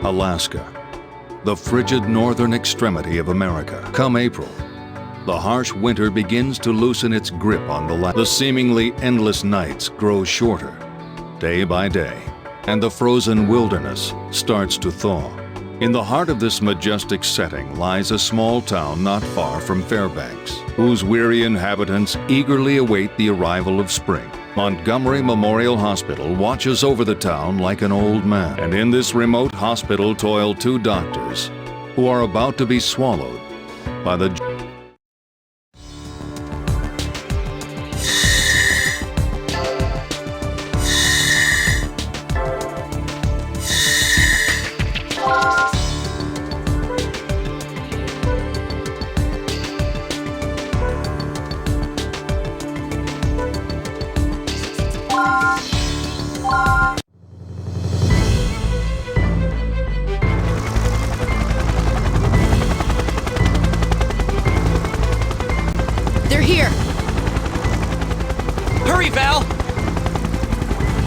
Alaska, the frigid northern extremity of America. Come April, the harsh winter begins to loosen its grip on the land. The seemingly endless nights grow shorter, day by day, and the frozen wilderness starts to thaw. In the heart of this majestic setting lies a small town not far from Fairbanks, whose weary inhabitants eagerly await the arrival of spring. Montgomery Memorial Hospital watches over the town like an old man, and in this remote hospital toil two doctors who are about to be swallowed by the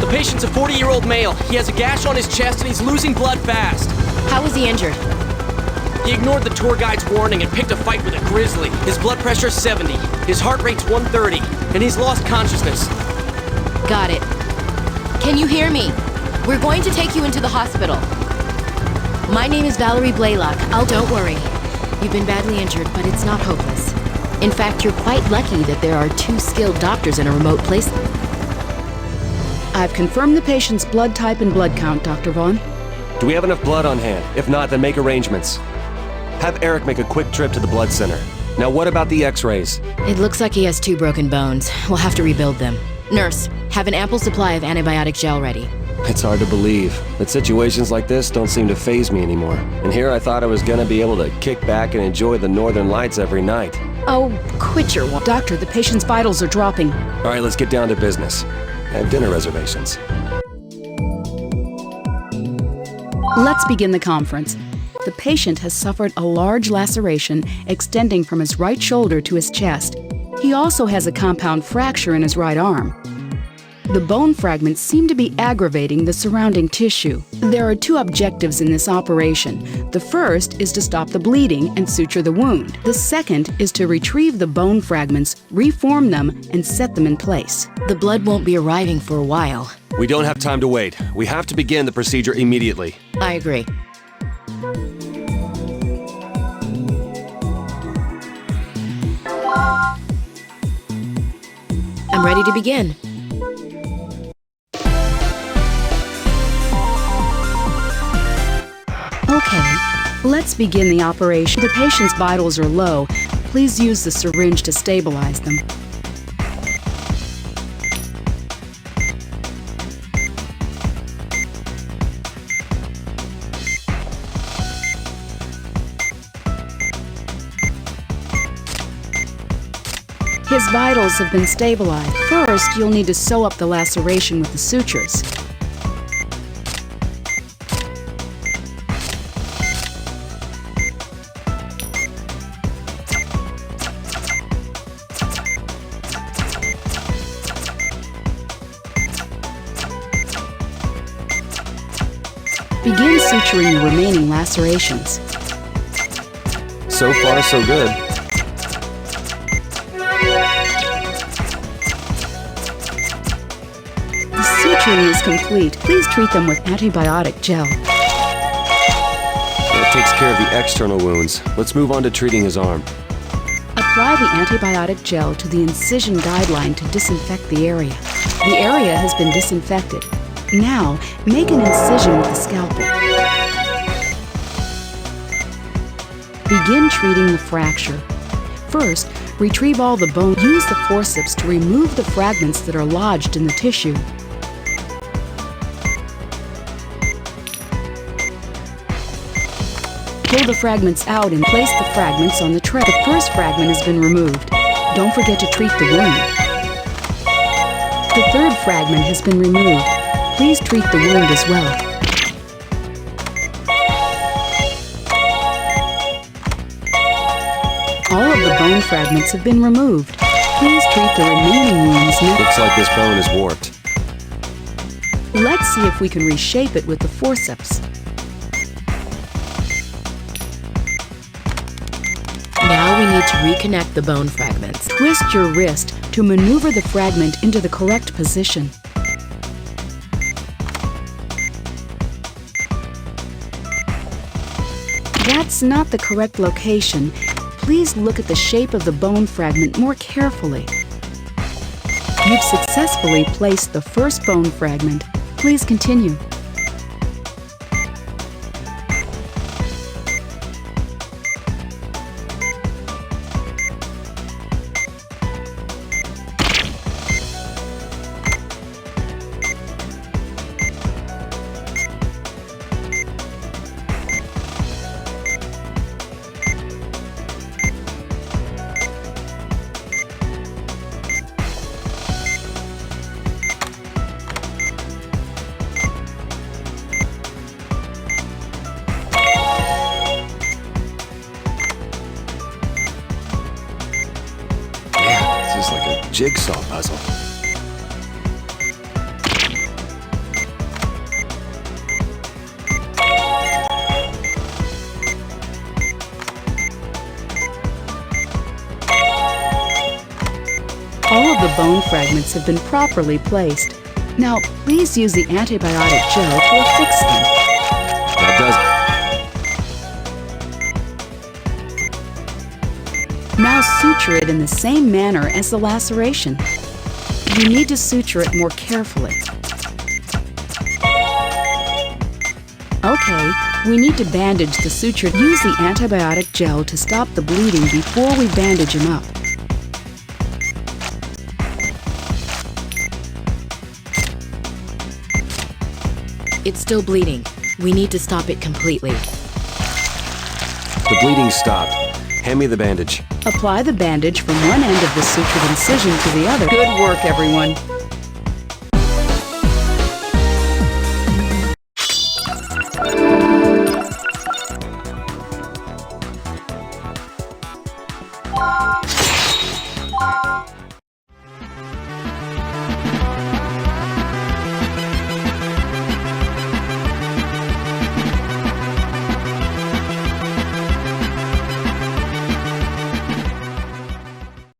The patient's a 40-year-old male. He has a gash on his chest and he's losing blood fast. How was he injured? He ignored the tour guide's warning and picked a fight with a grizzly. His blood pressure's 70, his heart rate's 130, and he's lost consciousness. Got it. Can you hear me? We're going to take you into the hospital. My name is Valerie Blaylock. Don't worry. You've been badly injured, but it's not hopeless. In fact, you're quite lucky that there are 2 skilled doctors in a remote place. I've confirmed the patient's blood type and blood count, Dr. Vaughn. Do we have enough blood on hand? If not, then make arrangements. Have Eric make a quick trip to the blood center. Now what about the x-rays? It looks like he has 2 broken bones. We'll have to rebuild them. Nurse, have an ample supply of antibiotic gel ready. It's hard to believe, but situations like this don't seem to faze me anymore. And here I thought I was gonna be able to kick back and enjoy the northern lights every night. Oh, quit your Doctor, the patient's vitals are dropping. All right, let's get down to business. I have dinner reservations. Let's begin the conference. The patient has suffered a large laceration extending from his right shoulder to his chest. He also has a compound fracture in his right arm. The bone fragments seem to be aggravating the surrounding tissue. There are 2 objectives in this operation. The first is to stop the bleeding and suture the wound. The second is to retrieve the bone fragments, reform them, and set them in place. The blood won't be arriving for a while. We don't have time to wait. We have to begin the procedure immediately. I agree. I'm ready to begin. Okay, let's begin the operation. The patient's vitals are low. Please use the syringe to stabilize them. His vitals have been stabilized. First, you'll need to sew up the laceration with the sutures. Begin suturing the remaining lacerations. So far, so good. The suturing is complete. Please treat them with antibiotic gel. That takes care of the external wounds. Let's move on to treating his arm. Apply the antibiotic gel to the incision guideline to disinfect the area. The area has been disinfected. Now, make an incision with the scalpel. Begin treating the fracture. First, retrieve all the bone. Use the forceps to remove the fragments that are lodged in the tissue. Pull the fragments out and place the fragments on the tray. The first fragment has been removed. Don't forget to treat the wound. The third fragment has been removed. Please treat the wound as well. All of the bone fragments have been removed. Please treat the remaining wounds now. Looks like this bone is warped. Let's see if we can reshape it with the forceps. Now we need to reconnect the bone fragments. Twist your wrist to maneuver the fragment into the correct position. That's not the correct location. Please look at the shape of the bone fragment more carefully. You've successfully placed the first bone fragment. Please continue. This is like a jigsaw puzzle. All of the bone fragments have been properly placed. Now, please use the antibiotic gel to affix them. That does it. Now suture it in the same manner as the laceration. You need to suture it more carefully. Okay, we need to bandage the suture. Use the antibiotic gel to stop the bleeding before we bandage him up. It's still bleeding. We need to stop it completely. The bleeding stopped. Hand me the bandage. Apply the bandage from one end of the sutured incision to the other. Good work, everyone.